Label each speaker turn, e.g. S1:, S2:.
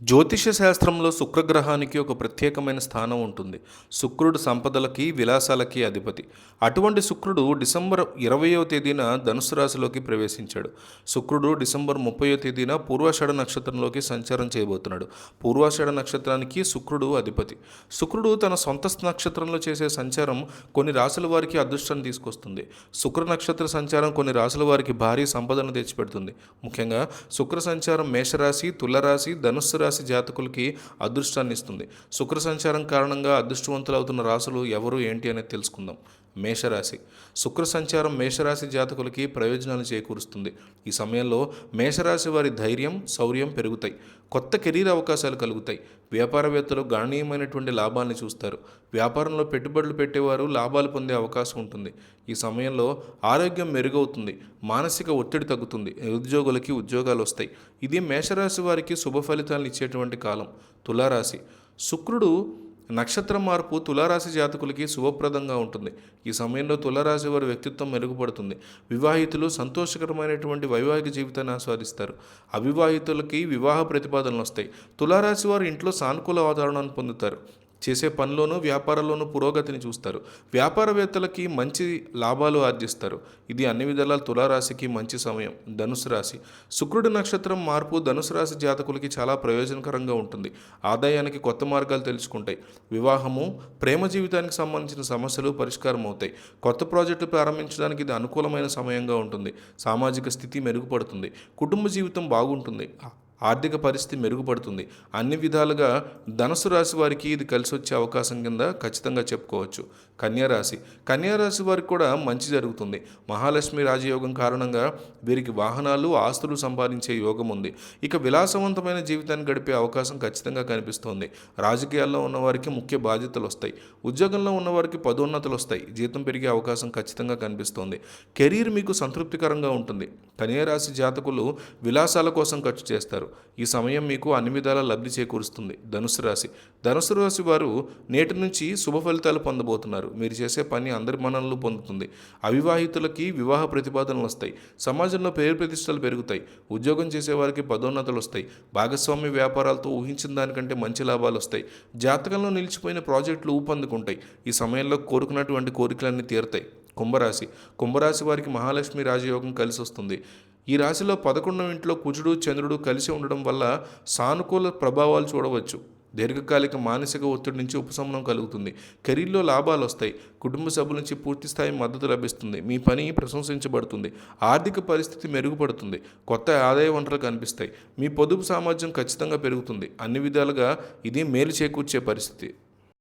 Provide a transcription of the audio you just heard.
S1: జ్యోతిష శాస్త్రంలో శుక్రగ్రహానికి ఒక ప్రత్యేకమైన స్థానం ఉంటుంది. శుక్రుడు సంపదలకి, విలాసాలకి అధిపతి. అటువంటి శుక్రుడు డిసెంబర్ 20వ తేదీన ధనుసు రాశిలోకి ప్రవేశించాడు. శుక్రుడు డిసెంబర్ 30వ తేదీన పూర్వాషాఢ నక్షత్రంలోకి సంచారం చేయబోతున్నాడు. పూర్వాషాఢ నక్షత్రానికి శుక్రుడు అధిపతి. శుక్రుడు తన సొంత నక్షత్రంలో చేసే సంచారం కొన్ని రాశుల వారికి అదృష్టాన్ని తీసుకొస్తుంది. శుక్ర నక్షత్ర సంచారం కొన్ని రాశుల వారికి భారీ సంపదను తెచ్చిపెడుతుంది. ముఖ్యంగా శుక్ర సంచారం మేషరాశి, తులరాశి, ధనుస్సు రాశి జాతకులకి అదృష్టాన్ని ఇస్తుంది. శుక్ర సంచారం కారణంగా అదృష్టవంతులు అవుతున్న రాశులు ఎవరు ఏంటి అనేది తెలుసుకుందాం. మేషరాశి. శుక్ర సంచారం మేషరాశి జాతకులకి ప్రయోజనాలు చేకూరుస్తుంది. ఈ సమయంలో మేషరాశి వారి ధైర్యం, శౌర్యం పెరుగుతాయి. కొత్త కెరీర్ అవకాశాలు కలుగుతాయి. వ్యాపారవేత్తలు గణనీయమైనటువంటి లాభాలను చూస్తారు. వ్యాపారంలో పెట్టుబడులు పెట్టేవారు లాభాలు పొందే అవకాశం ఉంటుంది. ఈ సమయంలో ఆరోగ్యం మెరుగవుతుంది. మానసిక ఒత్తిడి తగ్గుతుంది. నిరుద్యోగులకి ఉద్యోగాలు వస్తాయి. ఇది మేషరాశి వారికి శుభ ఫలితాలను ఇచ్చేటువంటి కాలం. తులారాశి. శుక్రుడు నక్షత్ర మార్పు తులారాశి జాతకులకి శుభప్రదంగా ఉంటుంది. ఈ సమయంలో తులారాశి వారి వ్యక్తిత్వం మెరుగుపడుతుంది. వివాహితులు సంతోషకరమైనటువంటి వైవాహిక జీవితాన్ని ఆస్వాదిస్తారు. అవివాహితులకి వివాహ ప్రతిపాదనలు వస్తాయి. తులారాశి వారు ఇంట్లో సానుకూల వాతావరణాన్ని పొందుతారు. చేసే పనిలోనూ వ్యాపారంలోనూ పురోగతిని చూస్తారు. వ్యాపారవేత్తలకి మంచి లాభాలు ఆర్జిస్తారు. ఇది అన్ని విధాల తులారాశికి మంచి సమయం. ధనుసు రాశి. శుక్రుడి నక్షత్రం మార్పు ధనుసు రాశి జాతకులకి చాలా ప్రయోజనకరంగా ఉంటుంది. ఆదాయానికి కొత్త మార్గాలు తెలుసుకుంటాయి. వివాహము, ప్రేమ జీవితానికి సంబంధించిన సమస్యలు పరిష్కారం అవుతాయి. కొత్త ప్రాజెక్టులు ప్రారంభించడానికి ఇది అనుకూలమైన సమయంగా ఉంటుంది. సామాజిక స్థితి మెరుగుపడుతుంది. కుటుంబ జీవితం బాగుంటుంది. ఆర్థిక పరిస్థితి మెరుగుపడుతుంది. అన్ని విధాలుగా ధనుసు రాశి వారికి ఇది కలిసి వచ్చే అవకాశం కింద ఖచ్చితంగా చెప్పుకోవచ్చు. కన్యారాశి. కన్యారాశి వారికి కూడా మంచి జరుగుతుంది. మహాలక్ష్మి రాజయోగం కారణంగా వీరికి వాహనాలు, ఆస్తులు సంపాదించే యోగం ఉంది. ఇక విలాసవంతమైన జీవితాన్ని గడిపే అవకాశం ఖచ్చితంగా కనిపిస్తోంది. రాజకీయాల్లో ఉన్నవారికి ముఖ్య బాధ్యతలు వస్తాయి. ఉద్యోగంలో ఉన్నవారికి పదోన్నతులు వస్తాయి. జీతం పెరిగే అవకాశం ఖచ్చితంగా కనిపిస్తోంది. కెరీర్ మీకు సంతృప్తికరంగా ఉంటుంది. కన్యారాశి జాతకులు విలాసాల కోసం ఖర్చు చేస్తారు. ఈ సమయం మీకు అన్ని విధాలా లబ్ధి చేకూరుస్తుంది. ధనుసు రాశి. ధనుసు రాశి వారు నేటి నుంచి శుభ ఫలితాలు పొందబోతున్నారు. మీరు చేసే పని అందరి మన్ననలు పొందుతుంది. అవివాహితులకి వివాహ ప్రతిపాదనలు వస్తాయి. సమాజంలో పేరు ప్రతిష్టలు పెరుగుతాయి. ఉద్యోగం చేసేవారికి పదోన్నతులు వస్తాయి. భాగస్వామ్య వ్యాపారాలతో ఊహించిన దానికంటే మంచి లాభాలు వస్తాయి. జాతకంలో నిలిచిపోయిన ప్రాజెక్టులు ఊపందుకుంటాయి. ఈ సమయంలో కోరుకున్నటువంటి కోరికలన్నీ తీరుతాయి. కుంభరాశి. కుంభరాశి వారికి మహాలక్ష్మి రాజయోగం కలిసి వస్తుంది. ఈ రాశిలో 11వ ఇంట్లో కుజుడు, చంద్రుడు కలిసి ఉండడం వల్ల సానుకూల ప్రభావాలు చూడవచ్చు. దీర్ఘకాలిక మానసిక ఒత్తిడి నుంచి ఉపశమనం కలుగుతుంది. కెరీర్లో లాభాలు వస్తాయి. కుటుంబ సభ్యుల నుంచి పూర్తిస్థాయి మద్దతు లభిస్తుంది. మీ పని ప్రశంసించబడుతుంది. ఆర్థిక పరిస్థితి మెరుగుపడుతుంది. కొత్త ఆదాయ వనరులు కనిపిస్తాయి. మీ పొదుపు సామర్థ్యం ఖచ్చితంగా పెరుగుతుంది. అన్ని విధాలుగా ఇది మేలు చేకూర్చే పరిస్థితి.